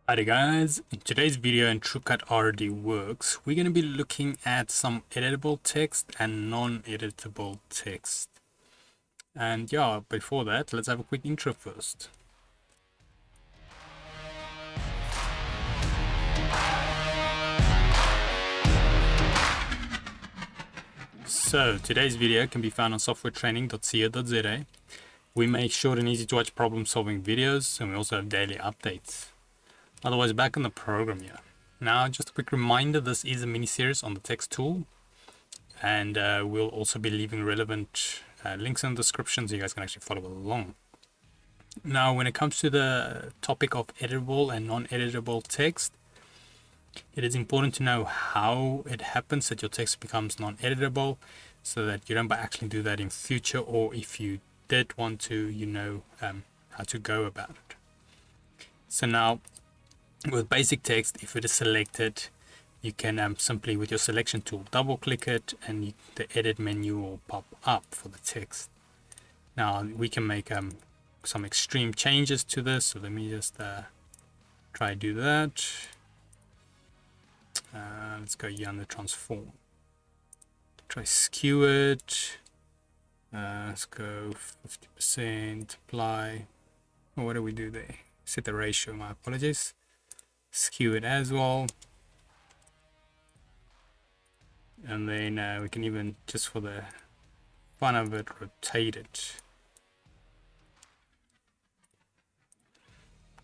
Hi guys, in today's video in TruCUT RDWorks, we're going to be looking at some editable text and non-editable text. And yeah, before that, let's have a quick intro first. So today's video can be found on softwaretraining.co.za. We make short and easy to watch problem solving videos, and we also have daily updates. Otherwise, back in the program here. Now, just a quick reminder, this is a mini-series on the text tool, and we'll also be leaving relevant links in the description so you guys can actually follow along. Now, when it comes to the topic of editable and non-editable text, it is important to know how it happens that your text becomes non-editable so that you don't actually do that in future, or if you did want to, you know how to go about it. So now, with basic text, if it is selected, you can simply, with your selection tool, double click it and the edit menu will pop up for the text. Now we can make some extreme changes to this, so let me just try to do that. Let's go here under transform, try skew it. Let's go 50%, apply. Oh, what do we do there? Set the ratio, my apologies. Skew it as well, and then we can even, just for the fun of it, rotate it.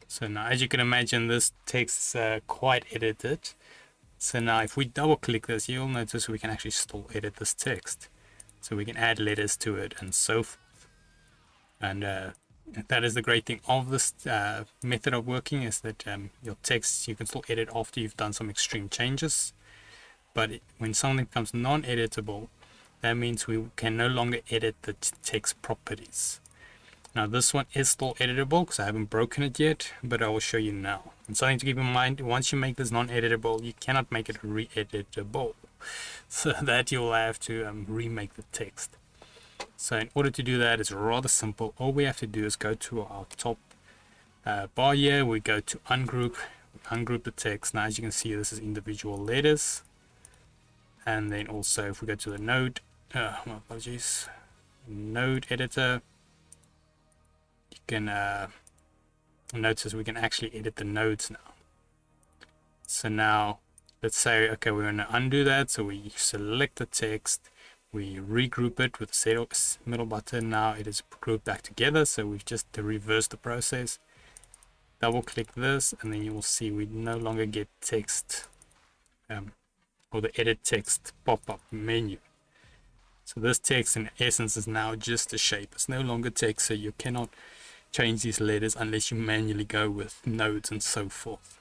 So now, as you can imagine, this text is quite edited. So now if we double click this, you'll notice we can actually still edit this text, so we can add letters to it and so forth. And that is the great thing of this method of working, is that your text you can still edit after you've done some extreme changes. But when something becomes non-editable, that means we can no longer edit the text properties. Now this one is still editable because I haven't broken it yet, but I will show you now. And something to keep in mind, once you make this non-editable, you cannot make it re-editable, so that you'll have to remake the text. So in order to do that, it's rather simple. All we have to do is go to our top bar here. We go to ungroup, ungroup the text. Now as you can see, this is individual letters. And then also if we go to the node, my apologies, node editor, you can notice we can actually edit the nodes now. So now let's say, okay, we're going to undo that. So we select the text, we regroup it with the middle button. Now it is grouped back together, so we've just reversed the process. Double click this and then you will see we no longer get text or the edit text pop-up menu. So this text in essence is now just a shape. It's no longer text, so you cannot change these letters unless you manually go with nodes and so forth.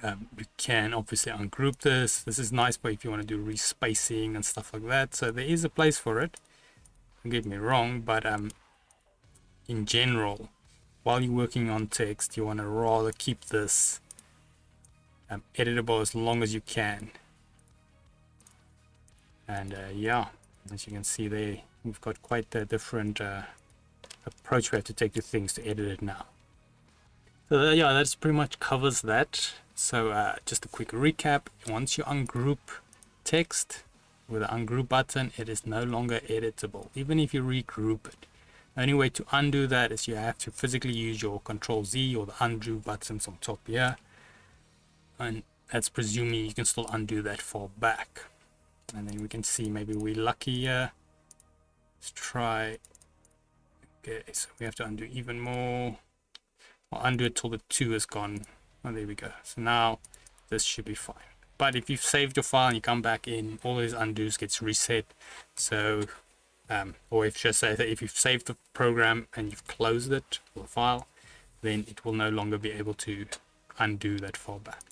You can obviously ungroup this. This is nice, but if you want to do respacing and stuff like that, so there is a place for it, don't get me wrong, but in general, while you're working on text, you want to rather keep this editable as long as you can. And yeah, as you can see there, we've got quite a different approach we have to take to things to edit it now. So yeah, that's pretty much covers that. So just a quick recap. Once you ungroup text with the ungroup button, it is no longer editable, even if you regroup it. The only way to undo that is you have to physically use your Control Z or the undo buttons on top here, and that's presuming you can still undo that far back. And then we can see, maybe we're lucky here. Let's try. Okay, so we have to undo even more. I'll undo it till the 2 is gone. Oh, there we go. So now this should be fine. But if you've saved your file and you come back in, all these undos gets reset. So or if just say that if you've saved the program and you've closed it, or the file, then it will no longer be able to undo that far back.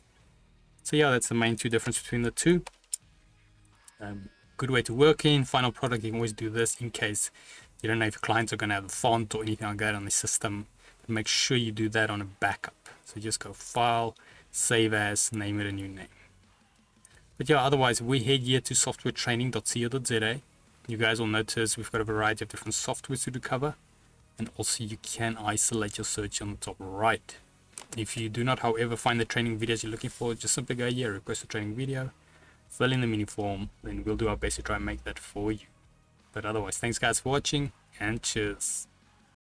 So yeah, that's the main two differences between the two. Good way to work in final product. You can always do this in case you don't know if your clients are going to have a font or anything like that on the system. But make sure you do that on a backup. So just go file, save as, name it a new name. But yeah, otherwise we head here to softwaretraining.co.za. You guys will notice we've got a variety of different softwares to cover, and also you can isolate your search on the top right. If you do not, however, find the training videos you're looking for, just simply go here, request a training video, fill in the mini form, then we'll do our best to try and make that for you. But otherwise, thanks guys for watching, and cheers.